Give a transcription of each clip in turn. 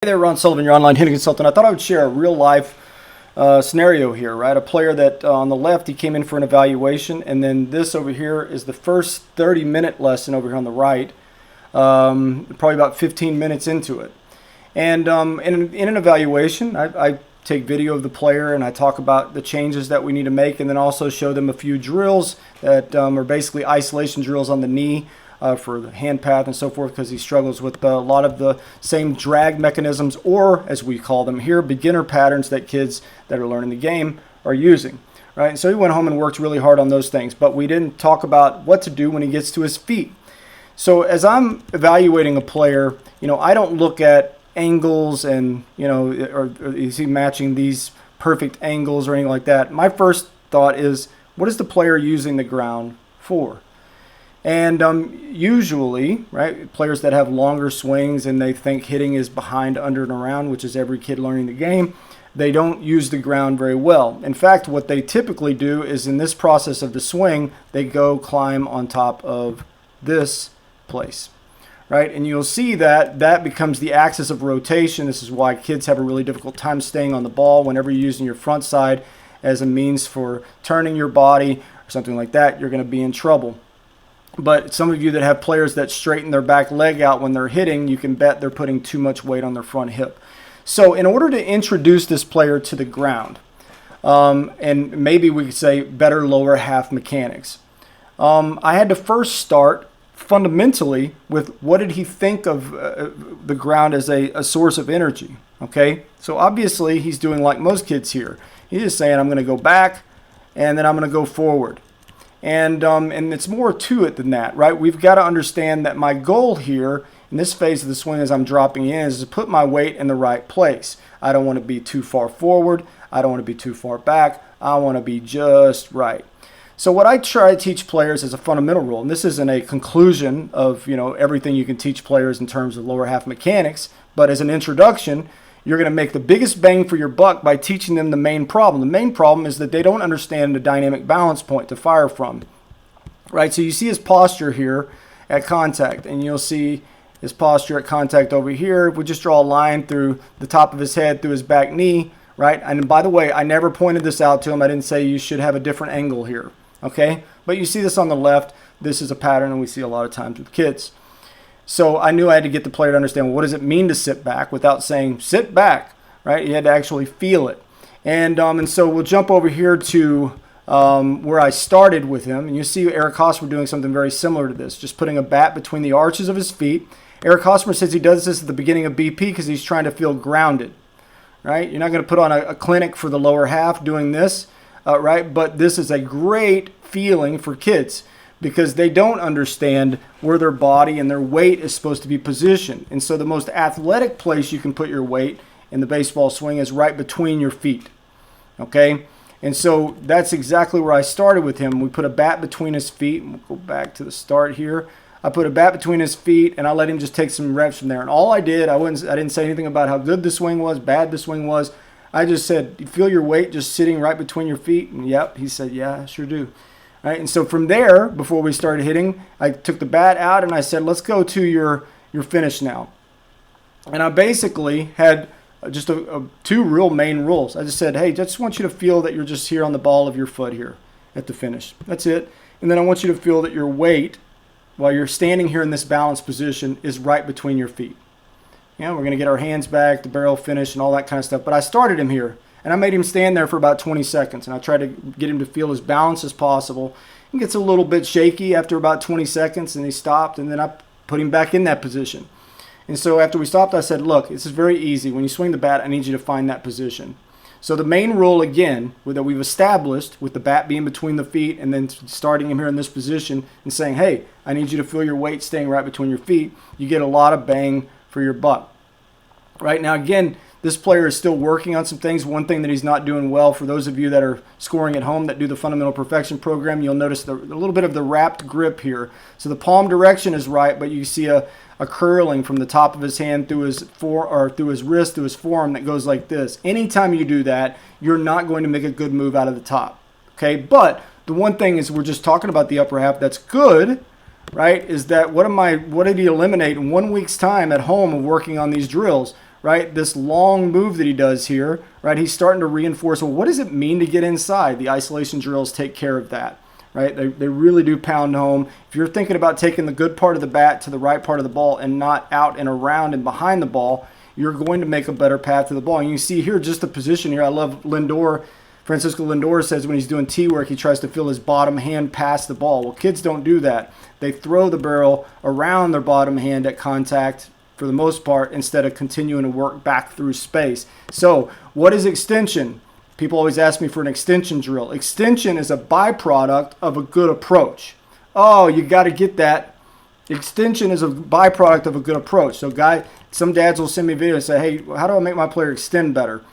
Hey there, Ron Sullivan, your online hitting consultant. I thought I would share a real life scenario here, right? A player that on the left, he came in for an evaluation, and then this over here is the first 30-minute lesson over here on the right, probably about 15 minutes into it. And in an evaluation, I take video of the player and I talk about the changes that we need to make, and then also show them a few drills that are basically isolation drills on the knee. For the hand path and so forth, because he struggles with a lot of the same drag mechanisms, or as we call them here, beginner patterns that kids that are learning the game are using. Right? And so he went home and worked really hard on those things, but we didn't talk about what to do when he gets to his feet. So as I'm evaluating a player, I don't look at angles and, or is he matching these perfect angles or anything like that. My first thought is, what is the player using the ground for? And usually, right, players that have longer swings and they think hitting is behind, under, and around, which is every kid learning the game, they don't use the ground very well. In fact, what they typically do is in this process of the swing, they go climb on top of this place, right? And you'll see that that becomes the axis of rotation. This is why kids have a really difficult time staying on the ball whenever you're using your front side as a means for turning your body or something like that. You're going to be in trouble. But some of you that have players that straighten their back leg out when they're hitting, you can bet they're putting too much weight on their front hip. So in order to introduce this player to the ground, and maybe we could say better lower half mechanics, I had to first start fundamentally with what did he think of the ground as a source of energy. Okay, so obviously he's doing like most kids here. He's just saying, I'm going to go back and then I'm going to go forward. And it's more to it than that, right? We've got to understand that my goal here in this phase of the swing as I'm dropping in is to put my weight in the right place. I don't want to be too far forward. I don't want to be too far back. I want to be just right. So what I try to teach players is a fundamental rule, and this isn't a conclusion of everything you can teach players in terms of lower half mechanics, but as an introduction, you're going to make the biggest bang for your buck by teaching them the main problem. The main problem is that they don't understand the dynamic balance point to fire from. Right? So you see his posture here at contact, and you'll see his posture at contact over here. If we just draw a line through the top of his head, through his back knee, right? And by the way, I never pointed this out to him. I didn't say you should have a different angle here. Okay? But you see this on the left. This is a pattern, and we see a lot of times with kids. So I knew I had to get the player to understand, well, what does it mean to sit back without saying sit back, right? You had to actually feel it. And so we'll jump over here to where I started with him. And you see Eric Hosmer doing something very similar to this, just putting a bat between the arches of his feet. Eric Hosmer says he does this at the beginning of BP because he's trying to feel grounded, right? You're not going to put on a clinic for the lower half doing this, right? But this is a great feeling for kids, because they don't understand where their body and their weight is supposed to be positioned. And so the most athletic place you can put your weight in the baseball swing is right between your feet. Okay? And so that's exactly where I started with him. We put a bat between his feet. And we'll go back to the start here. I put a bat between his feet, and I let him just take some reps from there. And all I did, I didn't say anything about how good the swing was, bad the swing was. I just said, you feel your weight just sitting right between your feet? And yep, he said, yeah, I sure do. Right, and so from there, before we started hitting, I took the bat out and I said, let's go to your finish now. And I basically had just two real main rules. I just said, hey, just want you to feel that you're just here on the ball of your foot here at the finish. That's it. And then I want you to feel that your weight, while you're standing here in this balanced position, is right between your feet. We're going to get our hands back, the barrel finish, and all that kind of stuff. But I started him here. And I made him stand there for about 20 seconds. And I tried to get him to feel as balanced as possible. He gets a little bit shaky after about 20 seconds, and he stopped. And then I put him back in that position. And so after we stopped, I said, look, this is very easy. When you swing the bat, I need you to find that position. So the main rule, again, that we've established with the bat being between the feet and then starting him here in this position and saying, hey, I need you to feel your weight staying right between your feet, you get a lot of bang for your buck. Right now, again, this player is still working on some things. One thing that he's not doing well, for those of you that are scoring at home that do the Fundamental Perfection program, you'll notice a little bit of the wrapped grip here. So the palm direction is right, but you see a curling from the top of his hand through his through his wrist, through his forearm that goes like this. Anytime you do that, you're not going to make a good move out of the top. Okay, but the one thing is we're just talking about the upper half that's good, right, is that what did he eliminate in 1 week's time at home of working on these drills? right? This long move that he does here, right? He's starting to reinforce, well, what does it mean to get inside? The isolation drills take care of that, right? They really do pound home. If you're thinking about taking the good part of the bat to the right part of the ball and not out and around and behind the ball, you're going to make a better path to the ball. And you see here just the position here. I love Lindor. Francisco Lindor says when he's doing tee work, he tries to feel his bottom hand past the ball. Well, kids don't do that. They throw the barrel around their bottom hand at contact for the most part instead of continuing to work back through space. So what is extension? People always ask me for an extension drill. Extension is a byproduct of a good approach. Oh, you got to get that. Extension is a byproduct of a good approach. So some dads will send me videos and say, hey, how do I make my player extend better?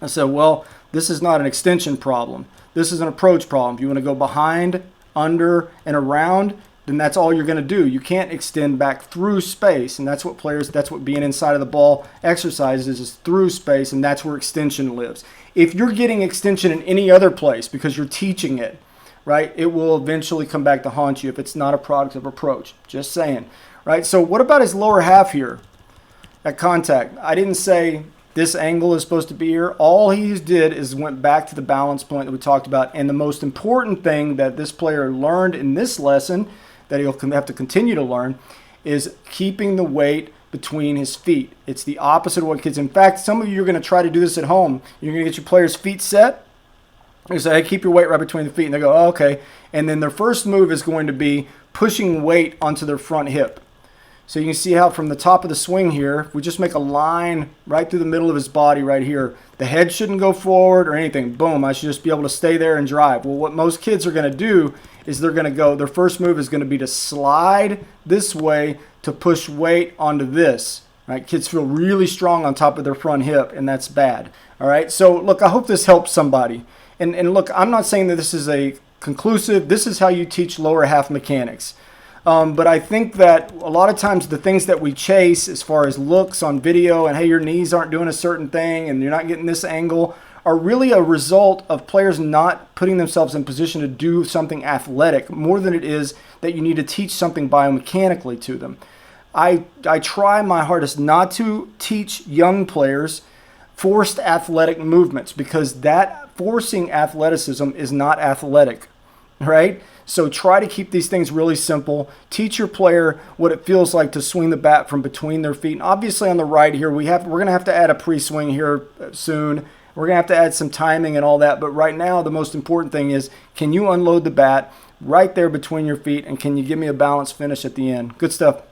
I said, well, this is not an extension problem. This is an approach problem. If you want to go behind, under, and around, then that's all you're going to do. You can't extend back through space, and that's what being inside of the ball exercises is through space, and that's where extension lives. If you're getting extension in any other place because you're teaching it, right, it will eventually come back to haunt you if it's not a product of approach. Just saying, right? So what about his lower half here at contact? I didn't say this angle is supposed to be here. All he did is went back to the balance point that we talked about. And the most important thing that this player learned in this lesson that he'll have to continue to learn is keeping the weight between his feet. It's the opposite of what kids. In fact, some of you are going to try to do this at home. You're going to get your players' feet set. You say, hey, keep your weight right between the feet. And they go, oh, okay. And then their first move is going to be pushing weight onto their front hip. So you can see how from the top of the swing here, if we just make a line right through the middle of his body right here, the head shouldn't go forward or anything. Boom, I should just be able to stay there and drive. Well, what most kids are going to do is their first move is going to be to slide this way to push weight onto this. Right? Kids feel really strong on top of their front hip, and that's bad. All right, so look, I hope this helps somebody. And look, I'm not saying that this is a conclusive, this is how you teach lower half mechanics. But I think that a lot of times the things that we chase as far as looks on video and hey, your knees aren't doing a certain thing and you're not getting this angle are really a result of players not putting themselves in position to do something athletic more than it is that you need to teach something biomechanically to them. I try my hardest not to teach young players forced athletic movements because that forcing athleticism is not athletic, right? So try to keep these things really simple. Teach your player what it feels like to swing the bat from between their feet. And obviously on the right here, we're going to have to add a pre-swing here soon. We're going to have to add some timing and all that. But right now, the most important thing is, can you unload the bat right there between your feet? And can you give me a balanced finish at the end? Good stuff.